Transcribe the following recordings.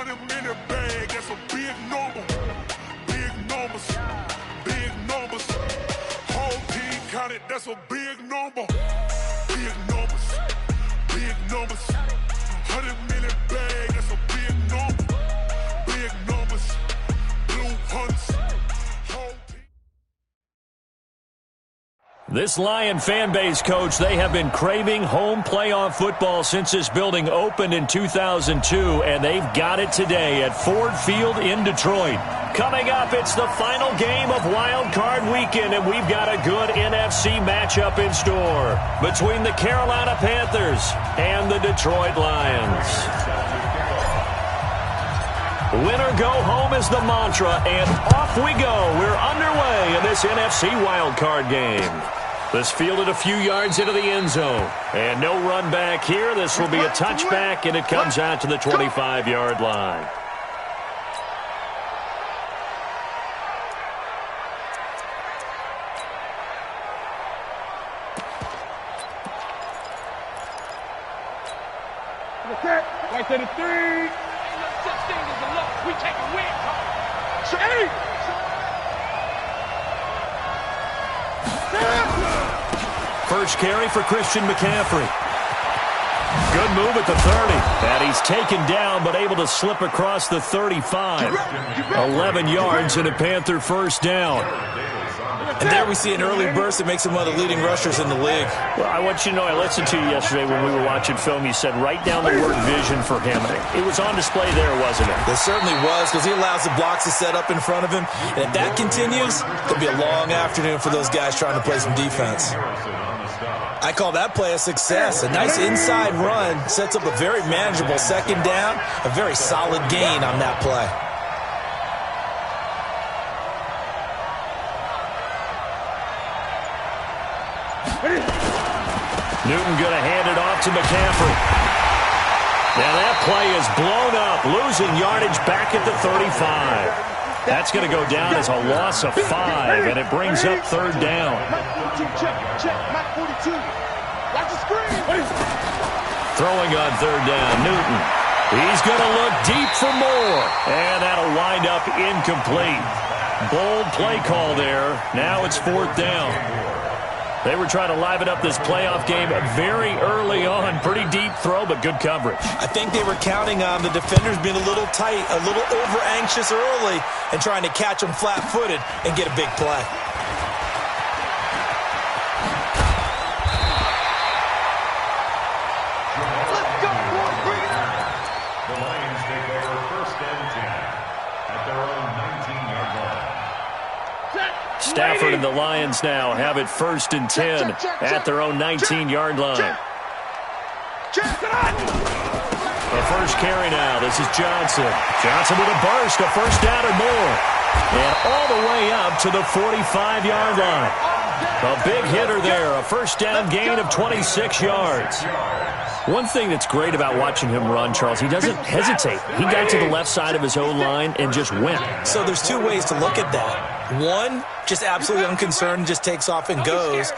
100 minute bag, that's a big number. Big numbers, big numbers. Whole team counted, that's a big number. Big numbers, big numbers. 100 minute bag, that's a big number. Big numbers, blue hunts. This Lion fan base, Coach, they have been craving home playoff football since this building opened in 2002, and they've got it today at Ford Field in Detroit. Coming up, it's the final game of Wild Card Weekend, and we've got a good NFC matchup in store between the Carolina Panthers and the Detroit Lions. Winner go home is the mantra, and off we go. We're underway in this NFC wildcard game. This fielded a few yards into the end zone. And no run back here. This will be a touchback, and it comes out to the 25-yard line. Right to the 3. Ain't no such thing as a loss. We take a win. First carry for Christian McCaffrey. Good move at the 30. And he's taken down but able to slip across the 35. 11 yards and a Panther first down. And there we see an early burst that makes him one of the leading rushers in the league. Well, I want you to know, I listened to you yesterday when we were watching film. You said right down the word vision for him. It was on display there, wasn't it? It certainly was, because he allows the blocks to set up in front of him. And if that continues, it'll be a long afternoon for those guys trying to play some defense. I call that play a success. A nice inside run sets up a very manageable second down, a very solid gain on that play. Newton going to hand it off to McCaffrey. Now that play is blown up, losing yardage back at the 35. That's going to go down as a loss of 5, and it brings up third down. Throwing on third down, Newton. He's going to look deep for more, and that'll wind up incomplete. Bold play call there. Now it's fourth down. They were trying to liven up this playoff game very early on. Pretty deep throw, but good coverage. I think they were counting on the defenders being a little tight, a little over-anxious early, and trying to catch them flat-footed and get a big play. Let's go, boys. Bring it up. The Lions take over first and 10 at their own 19-yard line. Stafford and the Lions now have it first and 10 at their own 19-yard line. The first carry now. This is Johnson. Johnson with a burst, a first down or more. And all the way up to the 45-yard line. A big hitter there. A first down gain of 26 yards. One thing that's great about watching him run, Charles, he doesn't hesitate. He got to the left side of his own line and just went. So there's two ways to look at that. One, just absolutely unconcerned, just takes off and goes.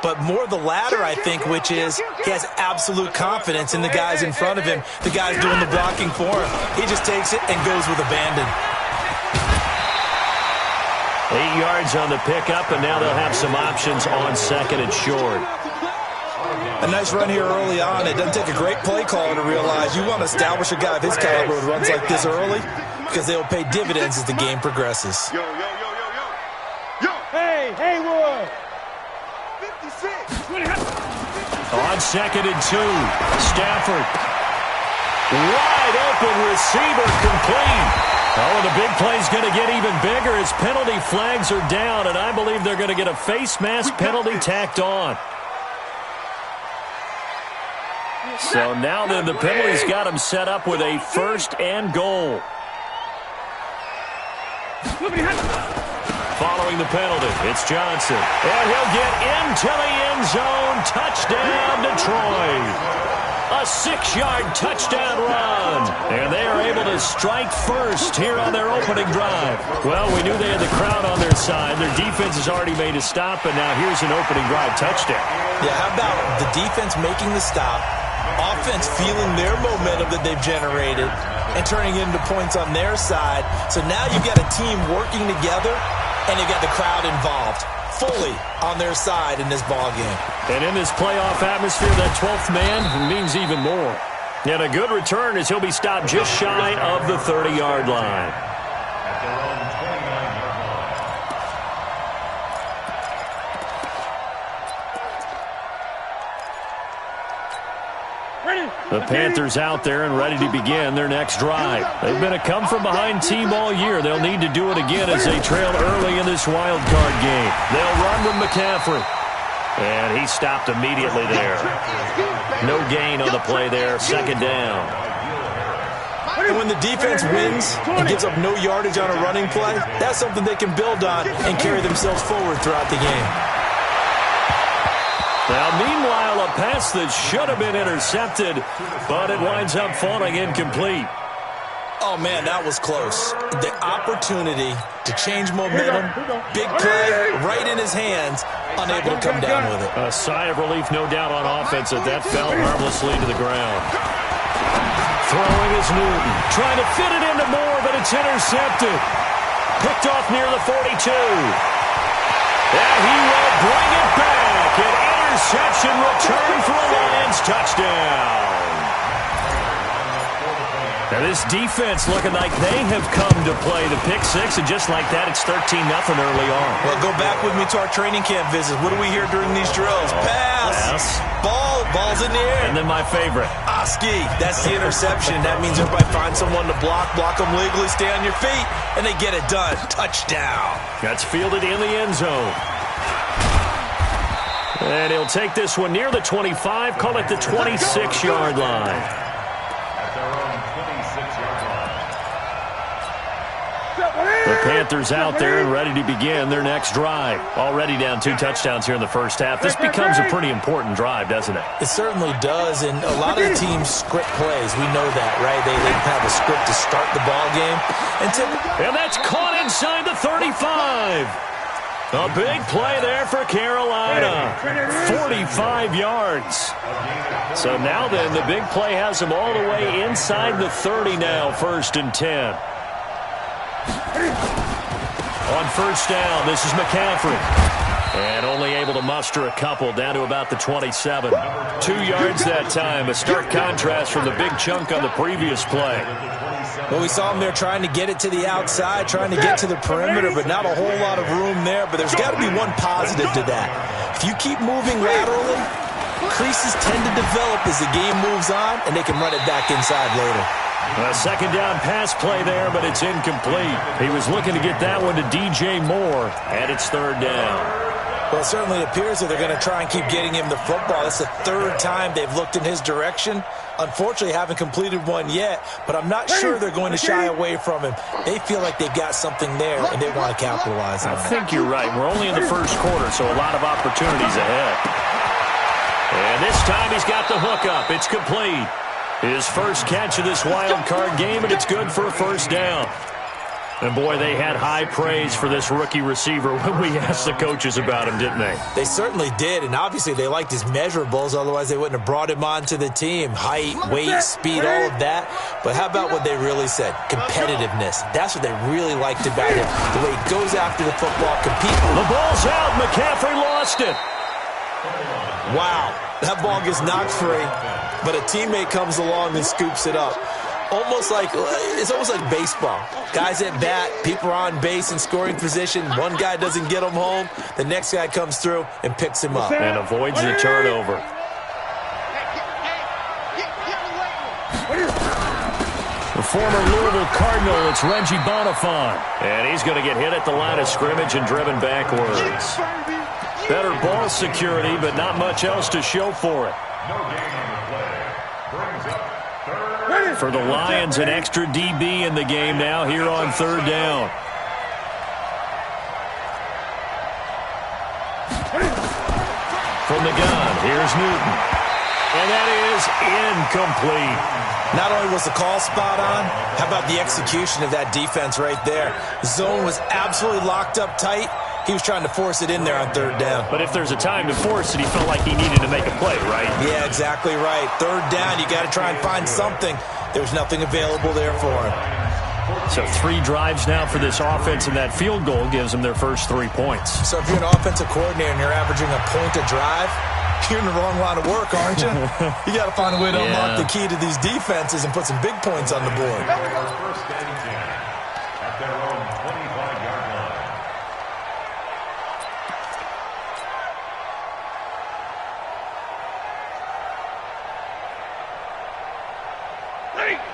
But more the latter, I think, which is he has absolute confidence in the guys in front of him, the guys doing the blocking for him. He just takes it and goes with abandon. 8 yards on the pickup, and now they'll have some options on second and short. A nice run here early on. It doesn't take a great play caller to realize you want to establish a guy of his caliber with runs like this early, because they will pay dividends as the game progresses. Yo, yo, yo, yo, yo. Yo. Hey, Haywood. 56. On second and 2, Stafford. Wide open receiver complete. Oh, and the big play's going to get even bigger as penalty flags are down, and I believe they're going to get a face mask penalty tacked on. So now then the penalty's got him set up with a first and goal. Following the penalty, it's Johnson. And he'll get into the end zone. Touchdown, Detroit. A 6-yard touchdown run. And they are able to strike first here on their opening drive. Well, we knew they had the crowd on their side. Their defense has already made a stop, and now here's an opening drive touchdown. Yeah, how about the defense making the stop, offense feeling their momentum that they've generated, and turning into points on their side. So now you've got a team working together, and you've got the crowd involved fully on their side in this ball game. And in this playoff atmosphere, that 12th man means even more. And a good return as he'll be stopped just shy of the 30-yard line. At their own 29-yard line. The Panthers out there and ready to begin their next drive. They've been a come-from-behind team all year. They'll need to do it again as they trail early in this wild card game. They'll run with McCaffrey. And he stopped immediately there. No gain on the play there. Second down. And when the defense wins and gives up no yardage on a running play, that's something they can build on and carry themselves forward throughout the game. Now, meanwhile, a pass that should have been intercepted, but it winds up falling incomplete. Oh, man, that was close. The opportunity to change momentum, big play, right in his hands, unable to come down with it. A sigh of relief, no doubt, on offense that fell harmlessly to the ground. Throwing is Newton. Trying to fit it into Moore, but it's intercepted. Picked off near the 42. And he will bring it back. An interception return for a Lions touchdown. Now this defense looking like they have come to play the pick six, and just like that, it's 13-0 early on. Well, go back with me to our training camp visit. What do we hear during these drills? Pass. Ball's in the air. And then my favorite. Oski, that's the interception. That means everybody find someone to block them legally, stay on your feet, and they get it done. Touchdown. That's fielded in the end zone. And he'll take this one near the 25, call it the 26-yard line. The Panthers out there and ready to begin their next drive. Already down 2 touchdowns here in the first half. This becomes a pretty important drive, doesn't it? It certainly does, and a lot of the teams script plays. We know that, right? They have a script to start the ball game. And that's caught inside the 35. A big play there for Carolina. 45 yards. So now then, the big play has them all the way inside the 30 now, 1st and 10. On first down, this is McCaffrey. And only able to muster a couple down to about the 27. 2 yards that time. A stark contrast from the big chunk on the previous play. Well, we saw him there trying to get it to the outside, trying to get to the perimeter, but not a whole lot of room there. But there's got to be one positive to that. If you keep moving laterally, creases tend to develop as the game moves on, and they can run it back inside later. A second down pass play there, but it's incomplete. He was looking to get that one to DJ Moore, and it's 3rd down. Well, it certainly appears that they're going to try and keep getting him the football. It's the 3rd time they've looked in his direction. Unfortunately, haven't completed one yet, but I'm not sure they're going to shy away from him. They feel like they've got something there, and they want to capitalize on it. I think you're right. We're only in the first quarter, so a lot of opportunities ahead. And this time he's got the hook up. It's complete. His first catch of this wild card game, and it's good for a 1st down. And, boy, they had high praise for this rookie receiver when we asked the coaches about him, didn't they? They certainly did, and obviously they liked his measurables. Otherwise, they wouldn't have brought him onto the team. Height, weight, speed, all of that. But how about what they really said? Competitiveness. That's what they really liked about him. The way he goes after the football, compete. The ball's out. McCaffrey lost it. Wow. That ball gets knocked free, but a teammate comes along and scoops it up. It's almost like baseball. Guys at bat, people are on base in scoring position. One guy doesn't get him home. The next guy comes through and picks him up. And avoids the turnover. The former Louisville Cardinal, it's Reggie Bonifant. And he's going to get hit at the line of scrimmage and driven backwards. Better ball security, but not much else to show for it. No gain on the play. Brings up 3rd. For the Lions, an extra DB in the game now here on 3rd down. From the gun, here's Newton. And that is incomplete. Not only was the call spot on, how about the execution of that defense right there? The zone was absolutely locked up tight. He was trying to force it in there on 3rd down. But if there's a time to force it, he felt like he needed to make a play, right? Yeah, exactly right. 3rd down, you got to try and find something. There was nothing available there for him. So 3 drives now for this offense, and that field goal gives them their first 3 points. So if you're an offensive coordinator and you're averaging a point a drive, you're in the wrong line of work, aren't you? You got to find a way to unlock the key to these defenses and put some big points on the board. First and 10 at their own 25-yard line.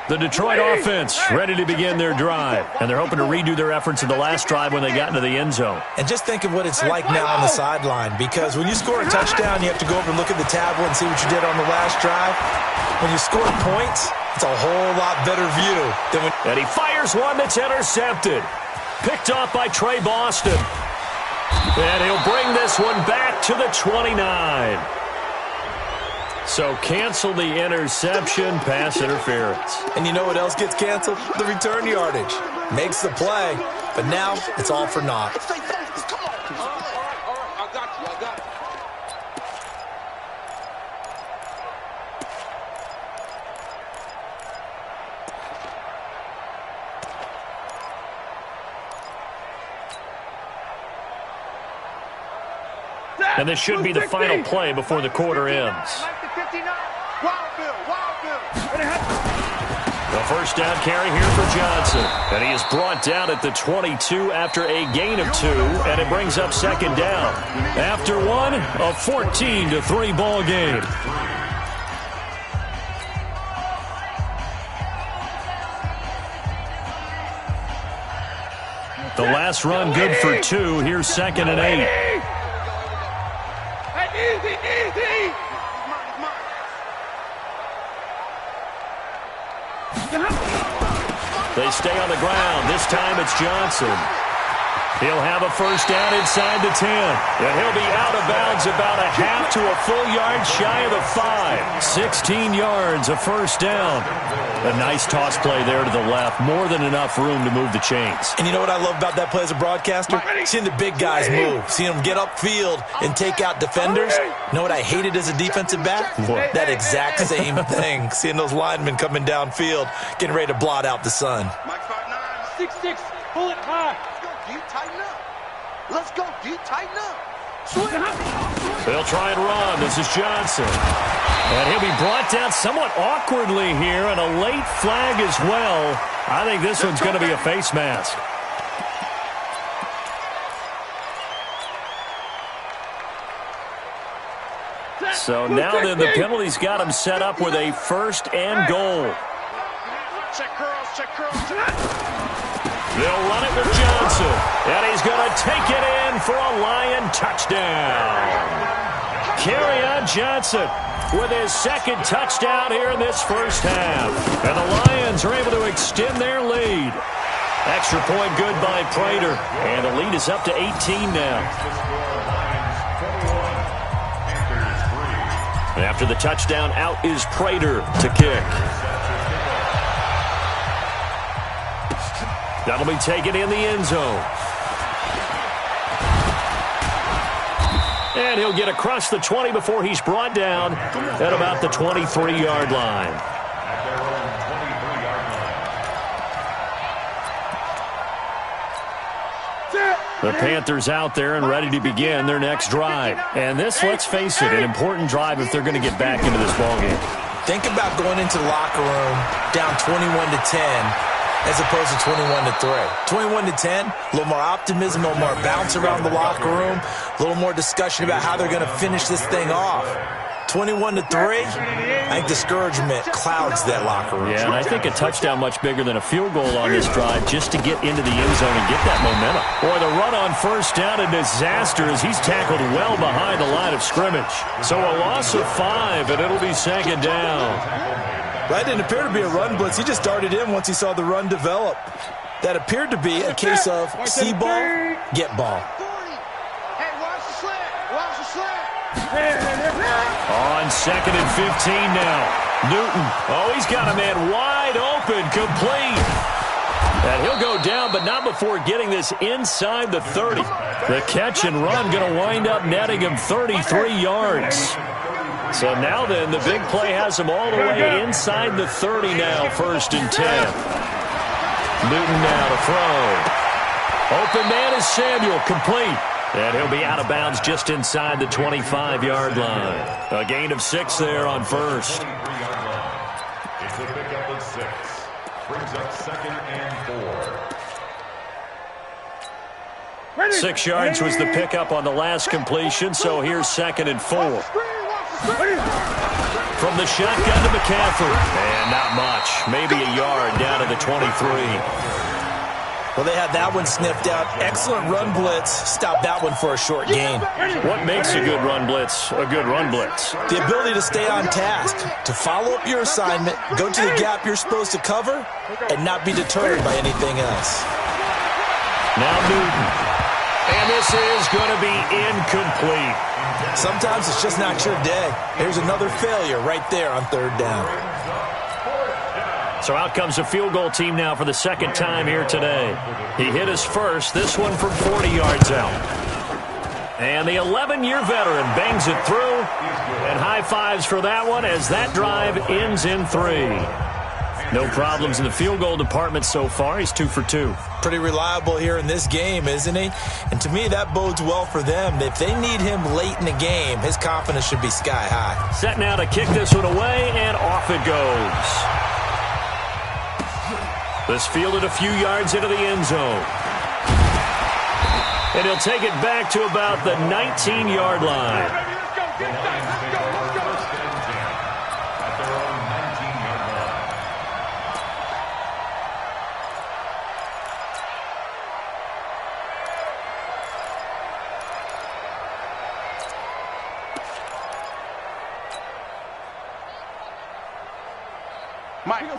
The Detroit offense ready to begin their drive, and they're hoping to redo their efforts in the last drive when they got into the end zone. And just think of what it's like now on the sideline, because when you score a touchdown, you have to go over and look at the tablet and see what you did on the last drive. When you score points, it's a whole lot better view than when... And he fires one that's intercepted. Picked off by Trey Boston. And he'll bring this one back to the 29. So cancel the interception, pass interference. And you know what else gets canceled? The return yardage. Makes the play, but now it's all for naught. And this should be the final play before the quarter ends. The first down carry here for Johnson. And he is brought down at the 22 after a gain of 2, and it brings up second down. After one, a 14-3 ball game. The last run good for 2. Here's 2nd and 8. Easy. They stay on the ground. This time it's Johnson. He'll have a first down inside the 10. And he'll be out of bounds about a half to a full yard shy of the 5. 16 yards, a first down. A nice toss play there to the left. More than enough room to move the chains. And you know what I love about that play as a broadcaster? Seeing the big guys move. Seeing them get upfield and take out defenders. You know what I hated as a defensive back? What? That exact same thing. Seeing those linemen coming downfield, getting ready to blot out the sun. 6'6", pull it high. Let's go, D, tighten up. They'll try and run. This is Johnson. And he'll be brought down somewhat awkwardly here, and a late flag as well. I think this one's going to be a face mask. So now then, the penalty's got him set up with a first and goal. Check curls. They'll run it with Johnson. And he's going to take it in for a Lion touchdown. Kerryon Johnson with his second touchdown here in this first half. And the Lions are able to extend their lead. Extra point good by Prater. And the lead is up to 18 now. And after the touchdown, out is Prater to kick. That'll be taken in the end zone. And he'll get across the 20 before he's brought down at about the 23-yard line. The Panthers out there and ready to begin their next drive. And this, let's face it, an important drive if they're going to get back into this ballgame. Think about going into the locker room down 21-10 as opposed to 21-3. 21-10, a little more optimism, a little more bounce around the locker room, a little more discussion about how they're going to finish this thing off. 21-3, I think discouragement clouds that locker room. Yeah, and I think a touchdown much bigger than a field goal on this drive just to get into the end zone and get that momentum. Boy, the run on first down, a disaster as he's tackled well behind the line of scrimmage. So a loss of 5, and it'll be second down. That didn't appear to be a run blitz. He just darted in once he saw the run develop. That appeared to be a case of see ball, get ball. Hey, watch the slant. Watch the slant. On 2nd and 15 now. Newton. Oh, he's got a man wide open, complete. And he'll go down, but not before getting this inside the 30. The catch and run going to wind up netting him 33 yards. So now then, the big play has them all the way inside the 30 now, 1st and 10. Newton now to throw. Open man is Samuel, complete. And he'll be out of bounds just inside the 25-yard line. A gain of 6 there on 1st. It's a pickup of 6. Brings up 2nd and 4. 6 yards was the pickup on the last completion, so here's 2nd and 4. From the shotgun to McCaffrey. And not much. Maybe a yard down to the 23. Well, they had that one sniffed out. Excellent run blitz. Stop that one for a short gain. What makes a good run blitz a good run blitz? The ability to stay on task, to follow up your assignment, go to the gap you're supposed to cover, and not be deterred by anything else. Now Newton. And this is going to be incomplete. Sometimes it's just not your day. There's another failure right there on 3rd down. So out comes a field goal team now for the 2nd time here today. He hit his first, this one from 40 yards out. And the 11-year veteran bangs it through. And high fives for that one as that drive ends in 3. No problems in the field goal department so far. He's 2 for 2. Pretty reliable here in this game, isn't he? And to me, that bodes well for them. If they need him late in the game, his confidence should be sky high. Set now to kick this one away, and off it goes. This fielded a few yards into the end zone. And he'll take it back to about the 19-yard line. At their own 19-yard line.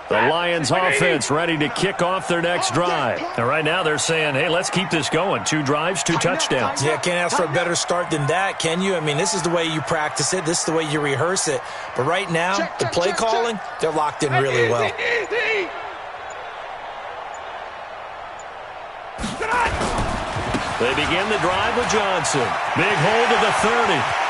The Lions offense ready to kick off their next drive. And right now they're saying, hey, let's keep this going. 2 drives, 2 touchdowns. Yeah, can't ask for a better start than that, can you? I mean, this is the way you practice it. This is the way you rehearse it. But right now, the play calling, they're locked in really well. They begin the drive with Johnson. Big hold of the 30.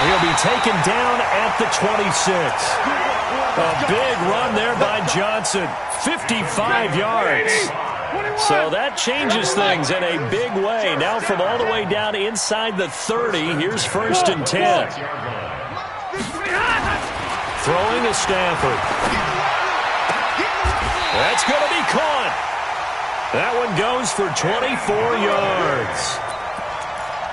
He'll be taken down at the 26. A big run there by Johnson. 55 yards. So that changes things in a big way. Now from all the way down inside the 30, here's 1st and 10. Throwing is Stafford. That's going to be caught. That one goes for 24 yards.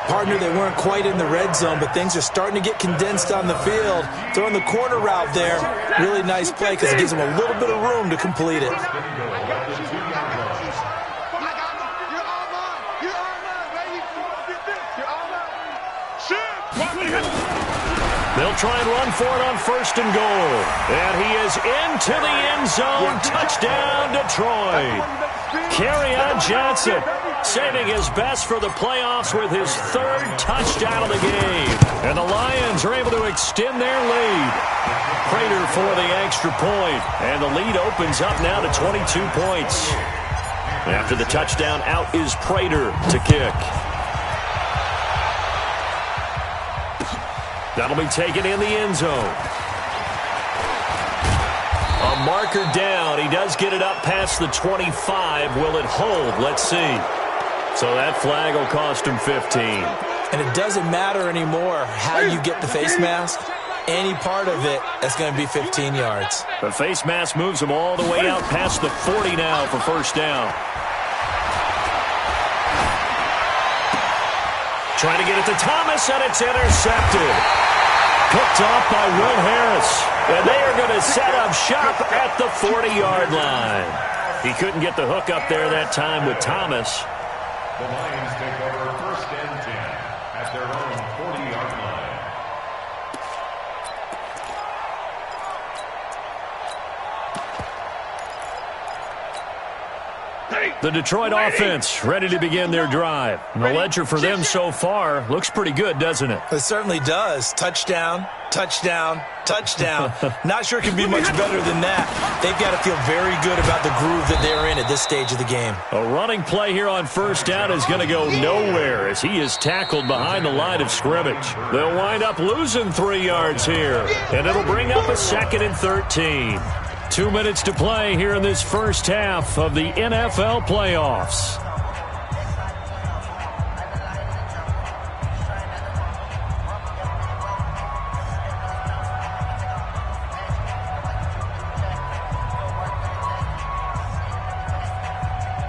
Partner, they weren't quite in the red zone, but things are starting to get condensed on the field. Throwing the corner route there. Really nice play because it gives them a little bit of room to complete it. They'll try and run for it on 1st and goal. And he is into the end zone. Touchdown, Detroit. Kerryon Johnson saving his best for the playoffs with his 3rd touchdown of the game. And the Lions are able to extend their lead. Prater for the extra point. And the lead opens up now to 22 points. After the touchdown, out is Prater to kick. That'll be taken in the end zone. A marker down. He does get it up past the 25. Will it hold? Let's see. So that flag will cost him 15. And it doesn't matter anymore how you get the face mask. Any part of it, that's going to be 15 yards. The face mask moves him all the way out past the 40 now for 1st down. Trying to get it to Thomas, and it's intercepted. Picked off by Will Harris. And they are going to set up shop at the 40-yard line. He couldn't get the hook up there that time with Thomas. The Lions take over 1st and 10 at their own 40-yard line. The Detroit offense ready to begin their drive. And the ledger for them so far looks pretty good, doesn't it? It certainly does. Touchdown, touchdown, touchdown. Not sure it can be much better than that. They've got to feel very good about the groove that they're in at this stage of the game. A running play here on first down is going to go nowhere as he is tackled behind the line of scrimmage. They'll wind up losing 3 yards here, and it'll bring up a 2nd and 13. 2 minutes to play here in this first half of the NFL playoffs.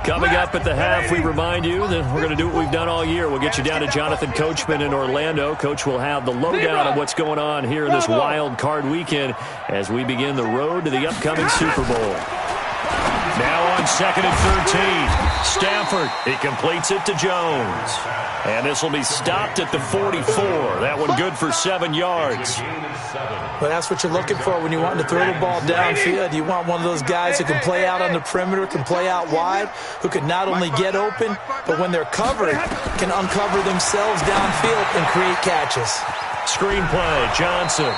Coming up at the half, we remind you that we're going to do what we've done all year. We'll get you down to Jonathan Coachman in Orlando. Coach will have the lowdown of what's going on here in this wild card weekend as we begin the road to the upcoming Super Bowl. Now on 2nd and 13. Stafford, he completes it to Jones. And this will be stopped at the 44. That one good for 7 yards. Well, that's what you're looking for when you want to throw the ball downfield. You want one of those guys who can play out on the perimeter, can play out wide, who can not only get open, but when they're covered, can uncover themselves downfield and create catches. Screenplay, Johnson.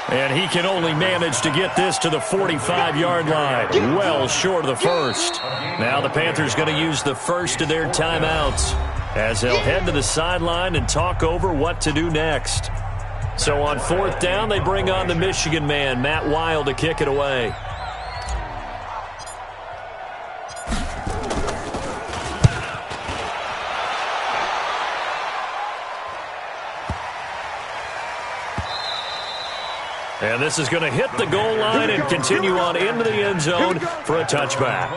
And he can only manage to get this to the 45-yard line. Well short of the first. Now the Panthers going to use the first of their timeouts as they'll head to the sideline and talk over what to do next. So on 4th down, they bring on the Michigan man, Matt Wild, to kick it away. And this is going to hit the goal line and continue on into the end zone for a touchback.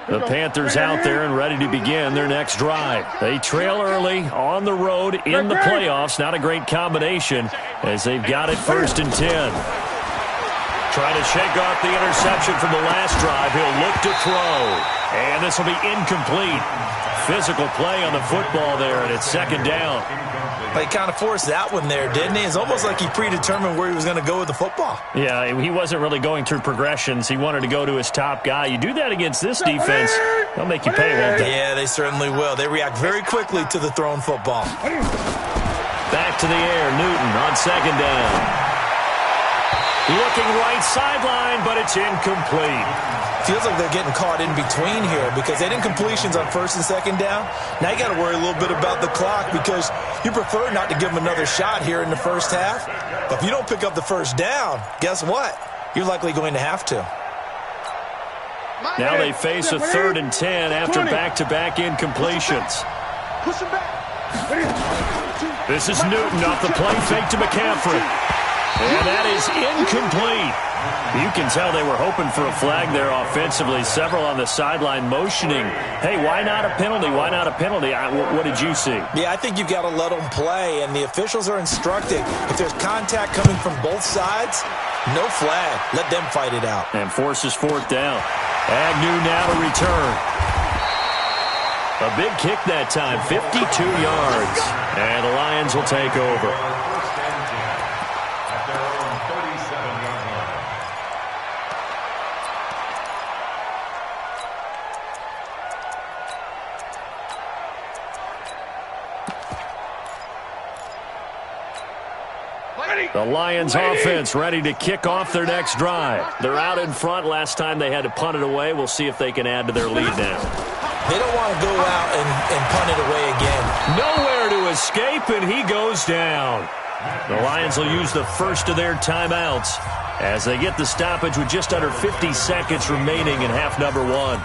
The Panthers out there and ready to begin their next drive. They trail early on the road in the playoffs. Not a great combination as they've got it 1st and 10. Trying to shake off the interception from the last drive. He'll look to throw. And this will be incomplete. Physical play on the football there, and it's 2nd down. He kind of forced that one there, didn't he? It's almost like he predetermined where he was going to go with the football. Yeah, he wasn't really going through progressions. He wanted to go to his top guy. You do that against this defense, they'll make you pay, won't they? Yeah, they certainly will. They react very quickly to the thrown football. Back to the air, Newton on 2nd down. Looking right sideline, but it's incomplete. Feels like they're getting caught in between here because they didn't completions on 1st and 2nd down. Now you got to worry a little bit about the clock because you prefer not to give them another shot here in the first half. But if you don't pick up the 1st down, guess what? You're likely going to have to. Now they face a 3rd and 10 after back-to-back incompletions. This is Newton off the play fake to McCaffrey. And that is incomplete. You can tell they were hoping for a flag there offensively. Several on the sideline motioning. Hey, why not a penalty? Why not a penalty? What did you see? Yeah, I think you've got to let them play, and the officials are instructing. If there's contact coming from both sides, no flag. Let them fight it out. And forces 4th down. Agnew now to return. A big kick that time, 52 yards. And the Lions will take over. The Lions offense ready to kick off their next drive. They're out in front. Last time they had to punt it away. We'll see if they can add to their lead now. They don't want to go out and punt it away again. Nowhere to escape, and he goes down. The Lions will use the first of their timeouts as they get the stoppage with just under 50 seconds remaining in half number 1.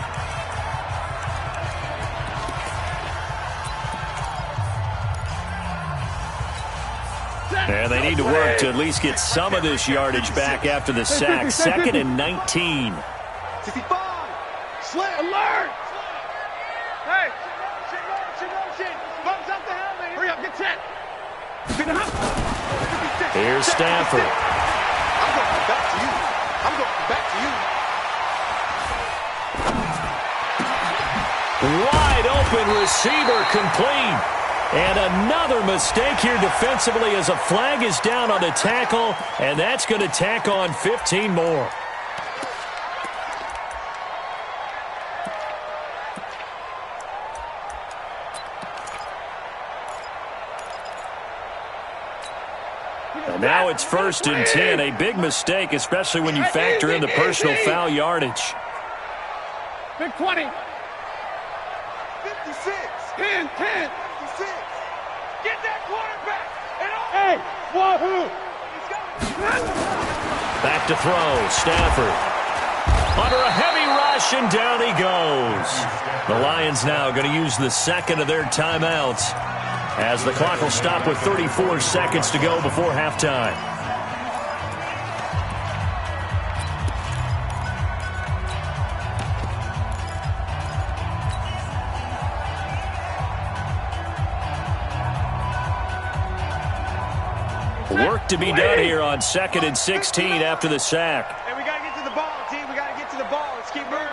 And they need to work to at least get some of this yardage back after the sack. 2nd and 19. 65. Slant. Alert. Hey. Motion. Bumps out the helmet. Hurry up. Get set. Here's Stafford. I'm going back to you. I'm going back to you. Wide open receiver complete. And another mistake here defensively as a flag is down on the tackle, and that's going to tack on 15 more. Now it's 1st and 10. A big mistake, especially when you factor in the personal foul yardage. Big 20. 56. 10. 10. 56. Get that quarterback. Hey, wahoo. Back to throw. Stafford. Under a heavy rush, and down he goes. The Lions now going to use the second of their timeouts, as the clock will stop with 34 seconds to go before halftime. Work to be done here on 2nd and 16 after the sack. Hey, we got to get to the ball, team. We got to get to the ball. Let's keep moving.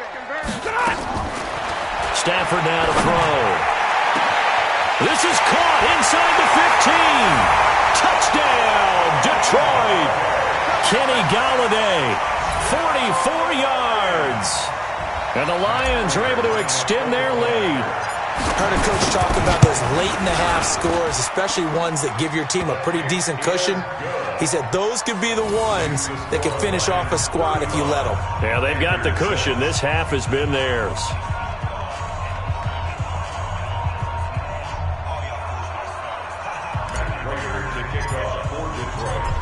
Stafford now to throw. This is caught inside the 15. Touchdown, Detroit. Kenny Galladay, 44 yards. And the Lions are able to extend their lead. Heard a coach talk about those late-in-the-half scores, especially ones that give your team a pretty decent cushion. He said those could be the ones that can finish off a squad if you let them. Yeah, they've got the cushion. This half has been theirs.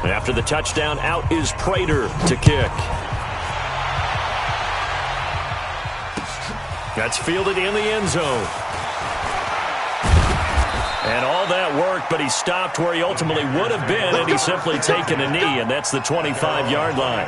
After the touchdown, out is Prater to kick. That's fielded in the end zone. And all that work, but he stopped where he ultimately would have been, and he's simply taken a knee, and that's the 25-yard line.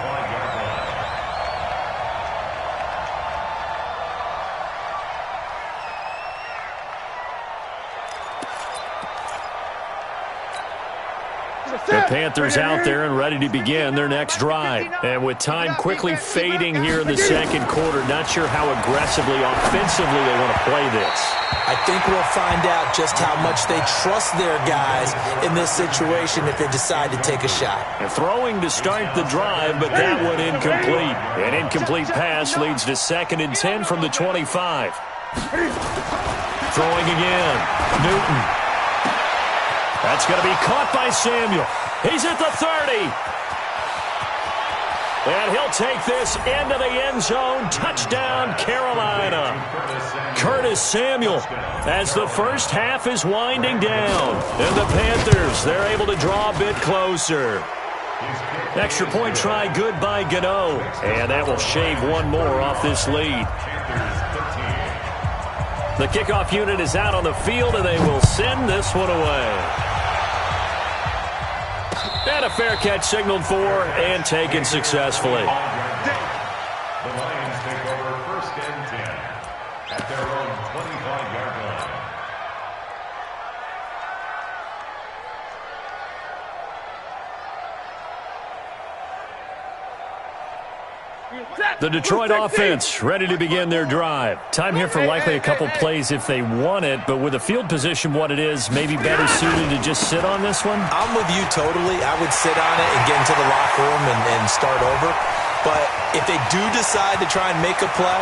The Panthers out there and ready to begin their next drive. And with time quickly fading here in the second quarter, not sure how aggressively, offensively they want to play this. I think we'll find out just how much they trust their guys in this situation if they decide to take a shot. And throwing to start the drive, but that one incomplete. An incomplete pass leads to 2nd and 10 from the 25. Throwing again. Newton. That's going to be caught by Samuel. He's at the 30. And he'll take this into the end zone. Touchdown, Carolina. Curtis Samuel, as the first half is winding down. And the Panthers, they're able to draw a bit closer. Extra point try good by Gano. And that will shave one more off this lead. The kickoff unit is out on the field, and they will send this one away. And a fair catch signaled for and taken successfully. The Lions take over 1st and 10 at their own 25-yard line. The Detroit offense ready to begin their drive. Time here for likely a couple plays if they want it, but with the field position what it is, maybe better suited to just sit on this one? I'm with you totally. I would sit on it and get into the locker room and start over. But if they do decide to try and make a play,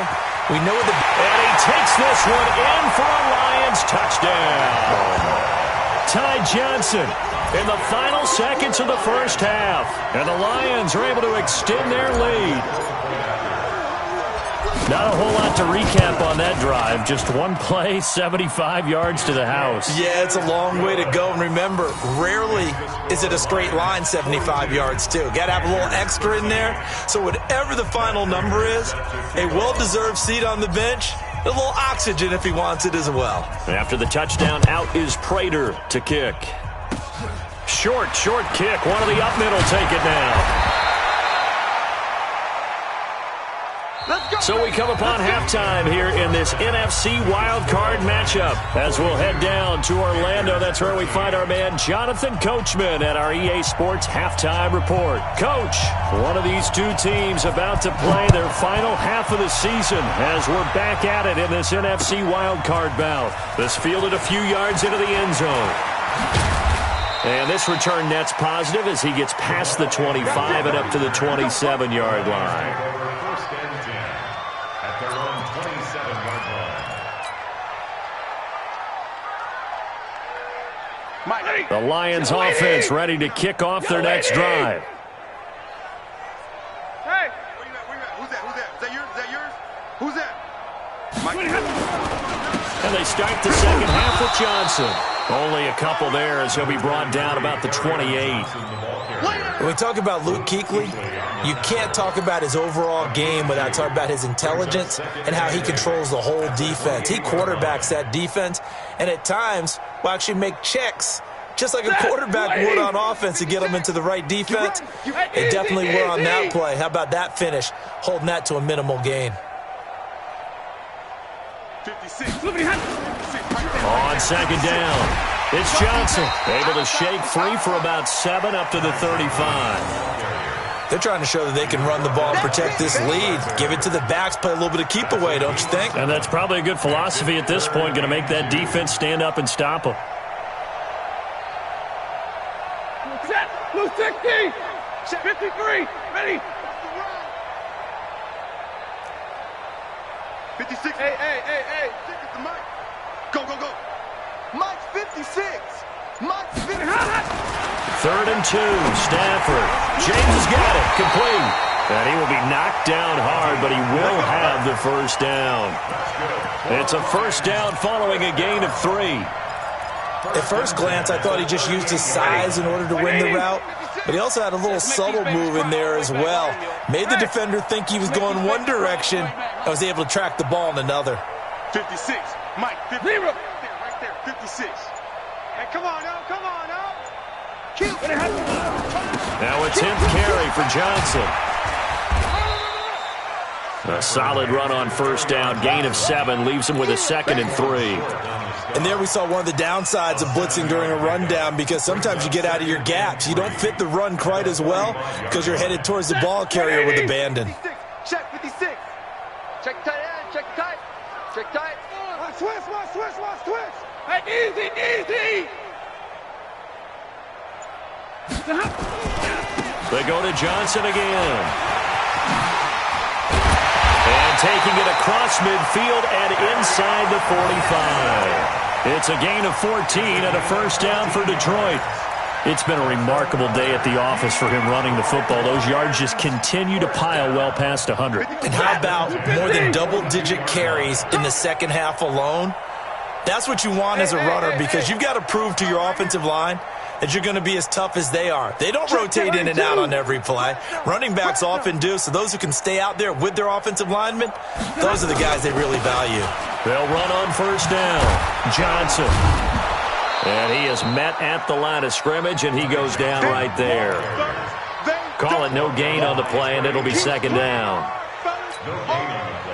we know the... And he takes this one in for a Lions touchdown. Ty Johnson in the final seconds of the first half. And the Lions are able to extend their lead. Not a whole lot to recap on that drive. Just one play, 75 yards to the house. Yeah, it's a long way to go. And remember, rarely is it a straight line 75 yards, too. Got to have a little extra in there. So whatever the final number is, a well-deserved seat on the bench, a little oxygen if he wants it as well. After the touchdown, out is Prater to kick. Short kick. One of the up middle take it now. So we come upon halftime here in this NFC wildcard matchup. As we'll head down to Orlando, that's where we find our man Jonathan Coachman at our EA Sports Halftime Report. Coach, one of these two teams about to play their final half of the season as we're back at it in this NFC wildcard bout. This fielded a few yards into the end zone. And this return net's positive as he gets past the 25 and up to the 27-yard line. The Lions offense ready to kick off their next drive. Hey! Who's that? Is that yours? Who's that? And they start the second half with Johnson. Only a couple there as he'll be brought down about the 28. When we talk about Luke Kuechly, you can't talk about his overall game without talking about his intelligence and how he controls the whole defense. He quarterbacks that defense, and at times will actually make checks, just like a quarterback would on offense to get them into the right defense. They definitely were on that play. How about that finish, holding that to a minimal gain? 56. On second down, it's Johnson, able to shake free for about 7 up to the 35. They're trying to show that they can run the ball and protect this lead. Give it to the backs, play a little bit of keep away, don't you think? And that's probably a good philosophy at this point, going to make that defense stand up and stop them. Set. Blue 60. 53. Ready. 56. Hey. Stick it to Mike. Go. Mike 56. Mike 56. 3rd and 2, Stafford. James has got it, complete. And he will be knocked down hard, but he will have the first down. It's a first down following a gain of 3. At first glance, I thought he just used his size in order to win the route, but he also had a little subtle move in there as well. Made the defender think he was going one direction and was able to track the ball in another. 56. Mike 50. Right there. 56. Hey, come on now. Now a 10th carry for Johnson. A solid run on first down. Gain of 7 leaves him with a 2nd and 3. And there we saw one of the downsides of blitzing during a rundown, because sometimes you get out of your gaps. You don't fit the run quite as well because you're headed towards the ball carrier with abandon. Check 56. Check tight end. Check tight. Switch. Hey, easy. They go to Johnson again. And taking it across midfield and inside the 45. It's a gain of 14 and a first down for Detroit. It's been a remarkable day at the office for him running the football. Those yards just continue to pile well past 100. And how about more than double-digit carries in the second half alone? That's what you want as a runner, because you've got to prove to your offensive line that you're going to be as tough as they are. They don't rotate in and out on every play. Running backs often do, so those who can stay out there with their offensive linemen, those are the guys they really value. They'll run on first down. Johnson. And he is met at the line of scrimmage, and he goes down right there. Call it no gain on the play, and it'll be second down.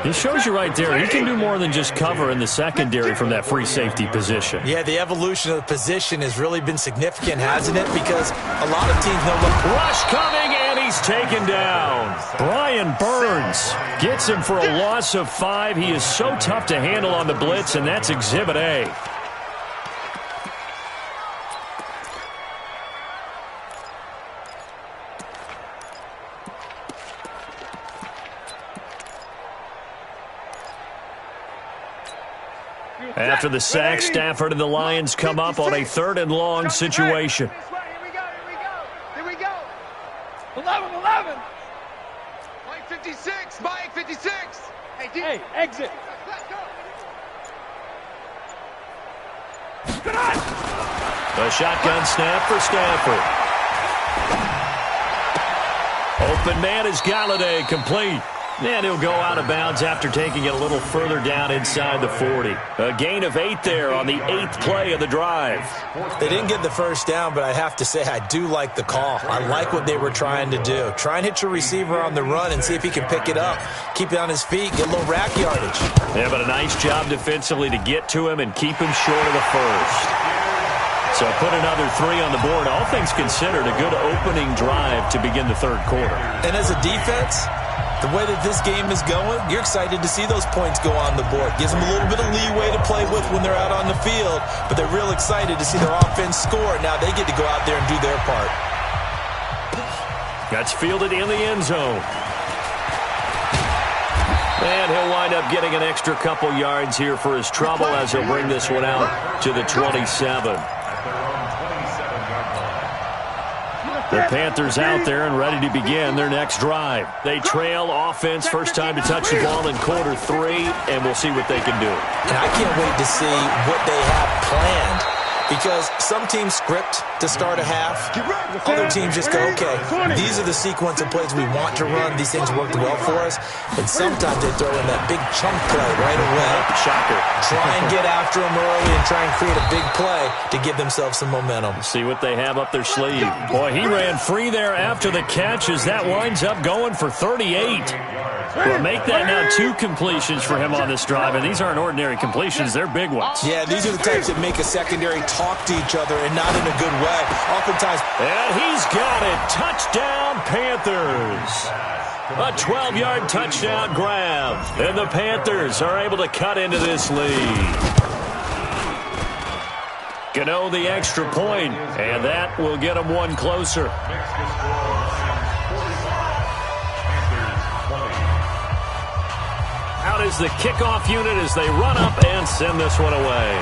It shows you right there, he can do more than just cover in the secondary from that free safety position. Yeah, the evolution of the position has really been significant, hasn't it? Because a lot of teams know what... Rush coming, and he's taken down. Brian Burns gets him for a loss of 5. He is so tough to handle on the blitz, and that's Exhibit A. After the sack, Stafford and the Lions come up on a 3rd and long situation. Here we go. 11. Mike 56. Hey, exit. Let's go. A shotgun snap for Stafford. Open man is Galladay, complete. And he'll go out of bounds after taking it a little further down inside the 40. A gain of 8 there on the 8th play of the drive. They didn't get the first down, but I have to say I do like the call. I like what they were trying to do. Try and hit your receiver on the run and see if he can pick it up. Keep it on his feet, get a little rack yardage. Yeah, but a nice job defensively to get to him and keep him short of the first. So put another 3 on the board. All things considered, a good opening drive to begin the 3rd quarter. And as a defense, the way that this game is going, you're excited to see those points go on the board. Gives them a little bit of leeway to play with when they're out on the field, but they're real excited to see their offense score. Now they get to go out there and do their part. That's fielded in the end zone. And he'll wind up getting an extra couple yards here for his trouble as he'll bring this one out to the 27. The Panthers out there and ready to begin their next drive. They trail offense, first time to touch the ball in quarter 3, and we'll see what they can do. And I can't wait to see what they have planned, because some teams script to start a half. Other teams just go, okay, these are the sequence of plays we want to run. These things worked well for us. And sometimes they throw in that big chunk play right away. Shocker. Try and get after them early and try and create a big play to give themselves some momentum. See what they have up their sleeve. Boy, he ran free there after the catch as that winds up going for 38. Well, make that now 2 completions for him on this drive, and these aren't ordinary completions. They're big ones. Yeah, these are the types that make a secondary talk to each other and not in a good way. Oftentimes. And he's got it. Touchdown, Panthers. A 12-yard touchdown grab. And the Panthers are able to cut into this lead. Gano the extra point, and that will get them one closer. Out is the kickoff unit as they run up and send this one away.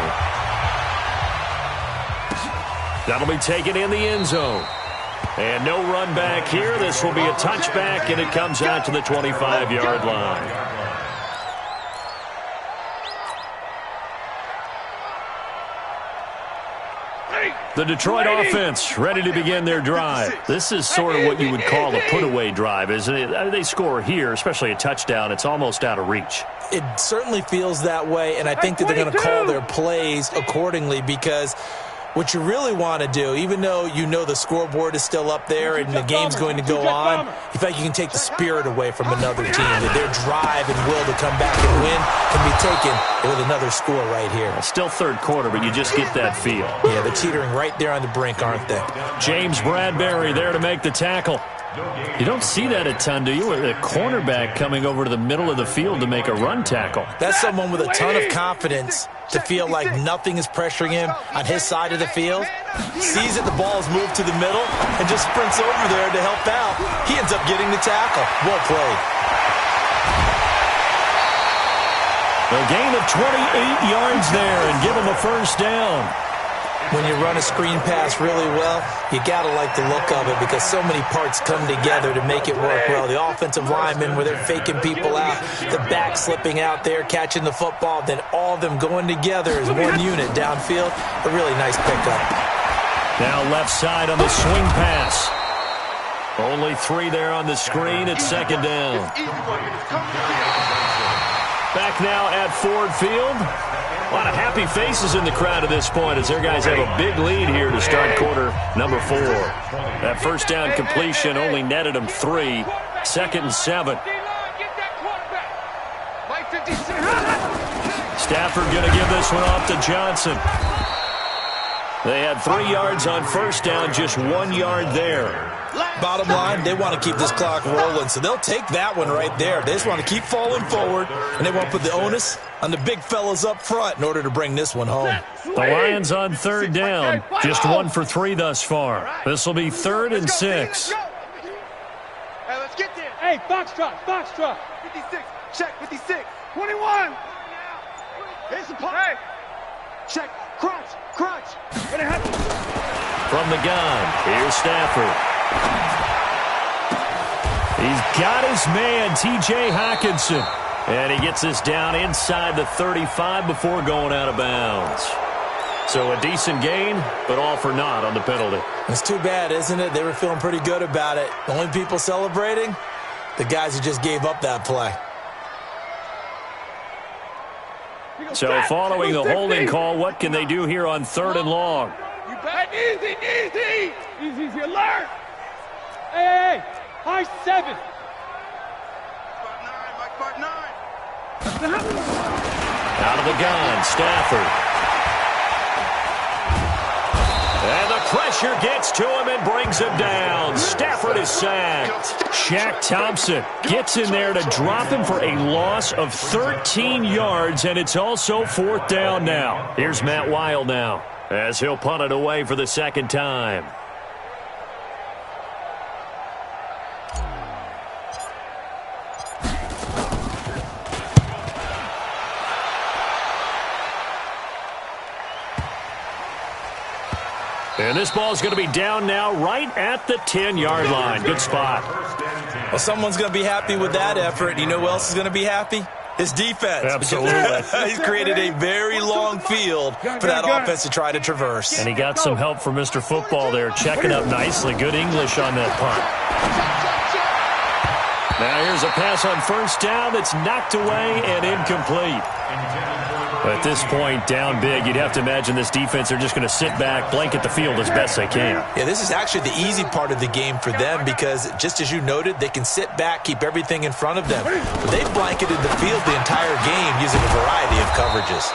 That'll be taken in the end zone. And no run back here. This will be a touchback, and it comes out to the 25-yard line. The Detroit offense ready to begin their drive. This is sort of what you would call a put-away drive, isn't it? They score here, especially a touchdown. It's almost out of reach. It certainly feels that way, and I think that they're going to call their plays accordingly, because what you really want to do, even though you know the scoreboard is still up there and the game's going to go on, you think you can take the spirit away from another team. That their drive and will to come back and win can be taken with another score right here. It's still third quarter, but you just get that feel. Yeah, they're teetering right there on the brink, aren't they? James Bradbury there to make the tackle. You don't see that a ton, do you? A cornerback coming over to the middle of the field to make a run tackle. That's someone with a ton of confidence to feel like nothing is pressuring him on his side of the field. Sees that the ball is moved to the middle and just sprints over there to help out. He ends up getting the tackle. Well played. A gain of 28 yards there and give him a first down. When you run a screen pass really well, you got to like the look of it, because so many parts come together to make it work well. The offensive linemen, where they're faking people out, the back slipping out there, catching the football, then all of them going together as one unit downfield. A really nice pickup. Now left side on the swing pass. Only 3 there on the screen. It's second down. Back now at Ford Field. A lot of happy faces in the crowd at this point as their guys have a big lead here to start quarter number 4. That first down completion only netted them 3. Second and 7. Stafford going to give this one off to Johnson. They had 3 yards on first down, just 1 yard there. Bottom line, they want to keep this clock rolling, so they'll take that one right there. They just want to keep falling forward, and they want to put the onus on the big fellas up front in order to bring this one home. The Lions on third down, just 1 for 3 thus far. This will be 3rd and 6. Hey, let's get there. Hey, Foxtrot. 56, check, 56. 21. Here's the play. Hey. Check, crunch. What happened? From the gun, here's Stafford. He's got his man, T.J. Hockenson. And he gets this down inside the 35 before going out of bounds. So a decent gain, but all for naught on the penalty. It's too bad, isn't it? They were feeling pretty good about it. The only people celebrating, the guys who just gave up that play. So following the holding call, what can they do here on 3rd and long? You bet. Easy. Easy, alert. Hey, high 7. Mark 9. Out of the gun, Stafford. And the pressure gets to him and brings him down. Stafford is sacked. Shaq Thompson gets in there to drop him for a loss of 13 yards, and it's also 4th down now. Here's Matt Weil now as he'll punt it away for the second time. And this ball is going to be down now right at the 10-yard line. Good spot. Well, someone's going to be happy with that effort. You know who else is going to be happy? His defense. Absolutely. He's created a very long field for that offense to try to traverse. And he got some help from Mr. Football there, checking up nicely. Good English on that punt. Now here's a pass on first down that's knocked away and incomplete. At this point, down big, you'd have to imagine this defense are just going to sit back, blanket the field as best they can. Yeah, this is actually the easy part of the game for them because, just as you noted, they can sit back, keep everything in front of them. But they've blanketed the field the entire game using a variety of coverages.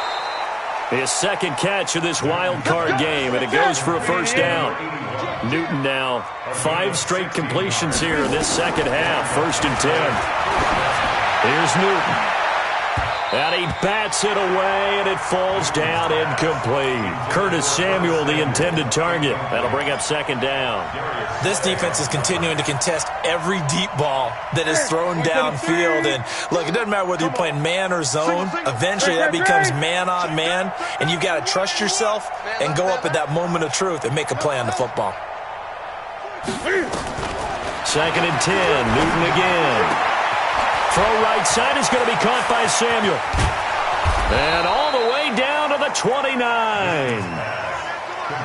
His second catch of this wild card game, and it goes for a first down. Newton now, 5 straight completions here in this second half, 1st and 10. Here's Newton. And he bats it away, and it falls down incomplete. Curtis Samuel, the intended target. That'll bring up second down. This defense is continuing to contest every deep ball that is thrown downfield. And, look, it doesn't matter whether you're playing man or zone. Eventually, that becomes man on man. And you've got to trust yourself and go up at that moment of truth and make a play on the football. 2nd and 10. Newton again. Throw right side is going to be caught by Samuel. And all the way down to the 29.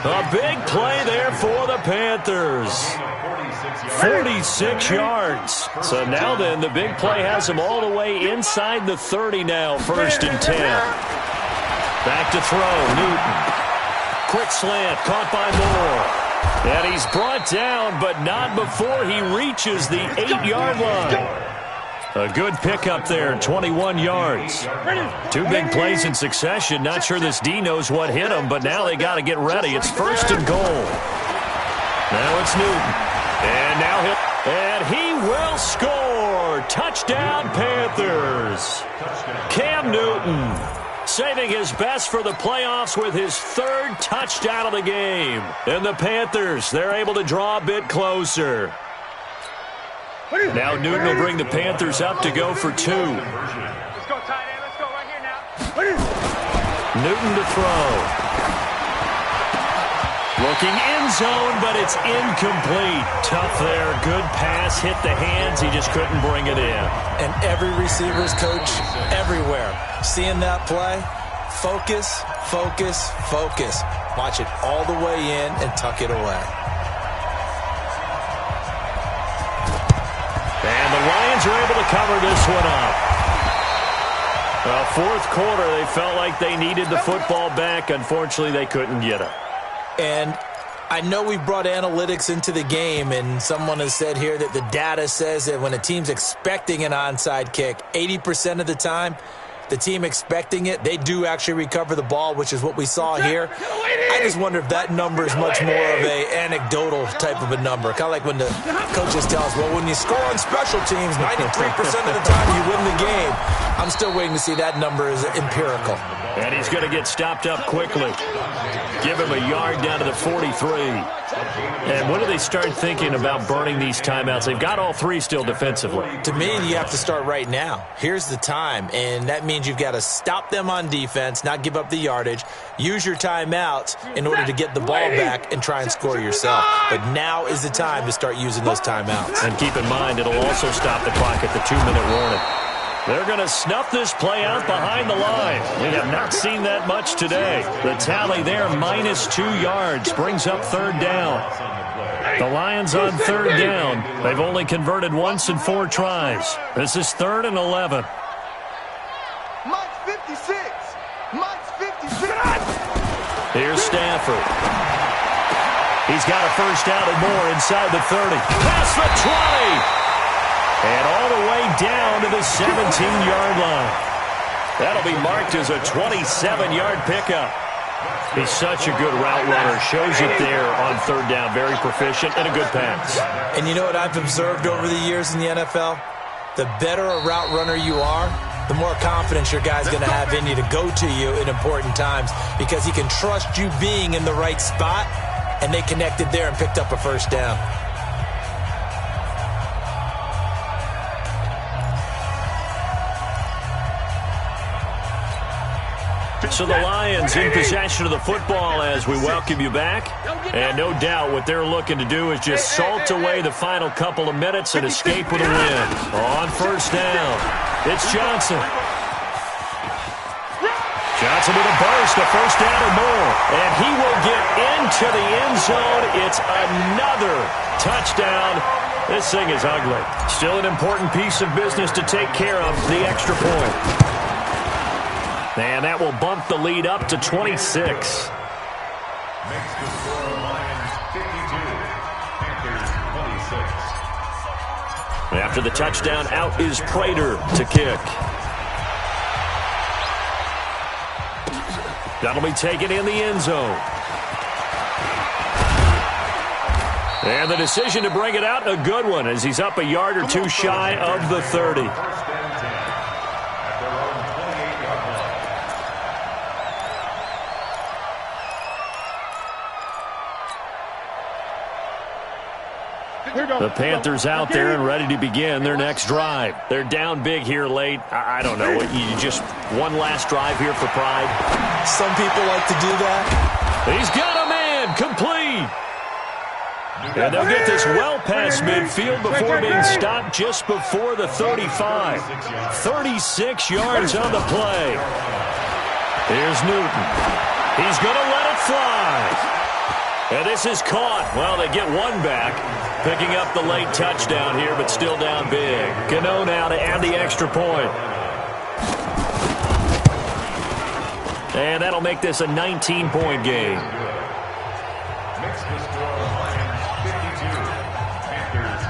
A big play there for the Panthers. 46 yards. So now then, the big play has them all the way inside the 30 now, 1st and 10. Back to throw, Newton. Quick slant, caught by Moore. And he's brought down, but not before he reaches the 8-yard line. A good pickup there, 21 yards. 2 big plays in succession. Not sure this D knows what hit him, but now they got to get ready. It's 1st and goal. Now it's Newton. And he will score. Touchdown, Panthers. Cam Newton saving his best for the playoffs with his 3rd touchdown of the game. And the Panthers, they're able to draw a bit closer. Now Newton will bring the Panthers up to go for 2. Let's go, tight end. Let's go right here now. Newton to throw. Looking end zone, but it's incomplete. Tough there. Good pass. Hit the hands. He just couldn't bring it in. And every receiver's coach everywhere. Seeing that play, focus, focus, focus. Watch it all the way in and tuck it away. And the Lions are able to cover this one up. Well, 4th quarter, they felt like they needed the football back. Unfortunately, they couldn't get it. And I know we brought analytics into the game, and someone has said here that the data says that when a team's expecting an onside kick, 80% of the time, the team expecting it, they do actually recover the ball, which is what we saw here. I just wonder if that number is much more of a anecdotal type of a number. Kind of like when the coaches tell us, well, when you score on special teams, 93% of the time you win the game. I'm still waiting to see that number is empirical. And he's going to get stopped up quickly. Give him a yard down to the 43. And when do they start thinking about burning these timeouts? They've got all 3 still defensively. To me, you have to start right now. Here's the time, and that means you've got to stop them on defense, not give up the yardage, use your timeouts in order to get the ball back and try and score yourself. But now is the time to start using those timeouts. And keep in mind, it'll also stop the clock at the 2-minute warning. They're going to snuff this play out behind the line. We have not seen that much today. The tally there, -2 yards, brings up 3rd down. The Lions on 3rd down. They've only converted once in 4 tries. This is 3rd and 11. Mike's 56. Mike's 56. Here's Stafford. He's got a first down and more inside the 30. Past the 20. And all the way down to the 17-yard line. That'll be marked as a 27-yard pickup. He's such a good route runner. Shows it there on 3rd down. Very proficient and a good pass. And you know what I've observed over the years in the NFL? The better a route runner you are, the more confidence your guy's going to have in you to go to you in important times because he can trust you being in the right spot, and they connected there and picked up a first down. So the Lions in possession of the football as we welcome you back. And no doubt what they're looking to do is just salt away the final couple of minutes and escape with a win. On first down, it's Johnson. Johnson with a burst, a first down or more. And he will get into the end zone. It's another touchdown. This thing is ugly. Still an important piece of business to take care of, the extra point. And that will bump the lead up to 26. Makes the score Lions 52, Panthers 26. After the touchdown, out is Prater to kick. That'll be taken in the end zone. And the decision to bring it out, a good one, as he's up a yard or two shy of the 30. The Panthers out there and ready to begin their next drive. They're down big here late. I don't know. You just one last drive here for pride. Some people like to do that. He's got a man complete. And they'll get this well past midfield before being stopped just before the 35. 36 yards on the play. Here's Newton. He's going to let it fly. And this is caught. Well, they get one back. Picking up the late touchdown here, but still down big. Cano now to add the extra point. And that'll make this a 19-point game. Makes the score Lions 52, Panthers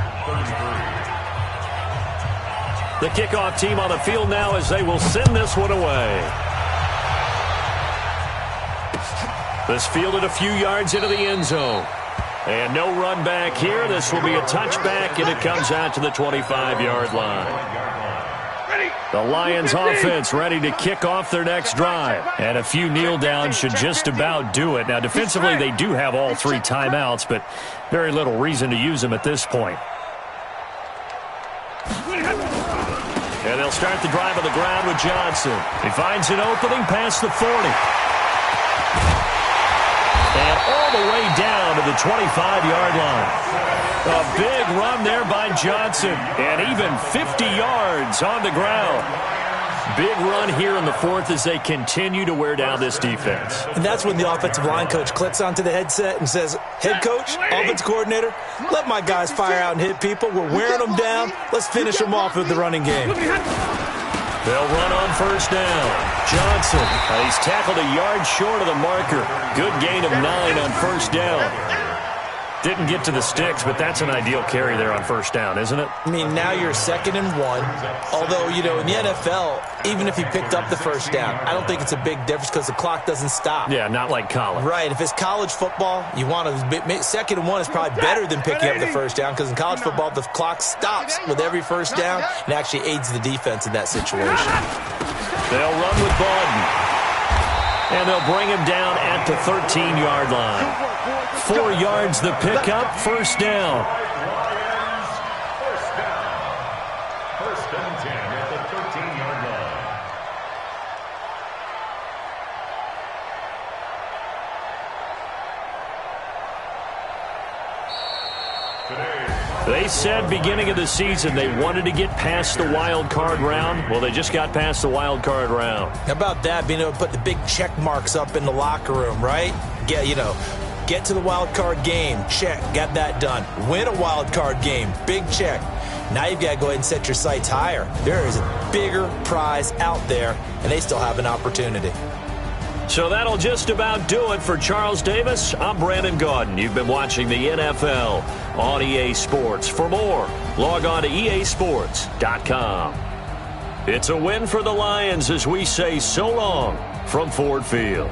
33. The kickoff team on the field now as they will send this one away. This fielded a few yards into the end zone. And no run back here. This will be a touchback, and it comes out to the 25-yard line. The Lions offense ready to kick off their next drive. And a few kneel downs should just about do it. Now, defensively, they do have all three timeouts, but very little reason to use them at this point. And they'll start the drive on the ground with Johnson. He finds an opening past the 40. And all the way down to the 25-yard line. A big run there by Johnson. And even 50 yards on the ground. Big run here in the fourth as they continue to wear down this defense. And that's when the offensive line coach clicks onto the headset and says, head coach, offensive coordinator, let my guys fire out and hit people. We're wearing them down. Let's finish them off with the running game. They'll run on first down. Johnson, he's tackled a yard short of the marker. Good gain of 9 on first down. Didn't get to the sticks, but that's an ideal carry there on first down, isn't it? I mean, now you're 2nd and 1. Although, you know, in the NFL, even if you picked up the first down, I don't think it's a big difference because the clock doesn't stop. Yeah, not like college. Right. If it's college football, you want to 2nd and 1 is probably better than picking up the first down because in college football, the clock stops with every first down and actually aids the defense in that situation. They'll run with Bawden. And they'll bring him down at the 13-yard line. 4 yards the pickup, first down. First and 10 at the 13-yard line. They said beginning of the season they wanted to get past the wild card round. Well, they just got past the wild card round. How about that? Being able to put the big check marks up in the locker room, right? Get to the wild card game. Check. Got that done. Win a wild card game. Big check. Now you've got to go ahead and set your sights higher. There is a bigger prize out there, and they still have an opportunity. So that'll just about do it for Charles Davis. I'm Brandon Gaudin. You've been watching the NFL on EA Sports. For more, log on to easports.com. It's a win for the Lions as we say so long from Ford Field.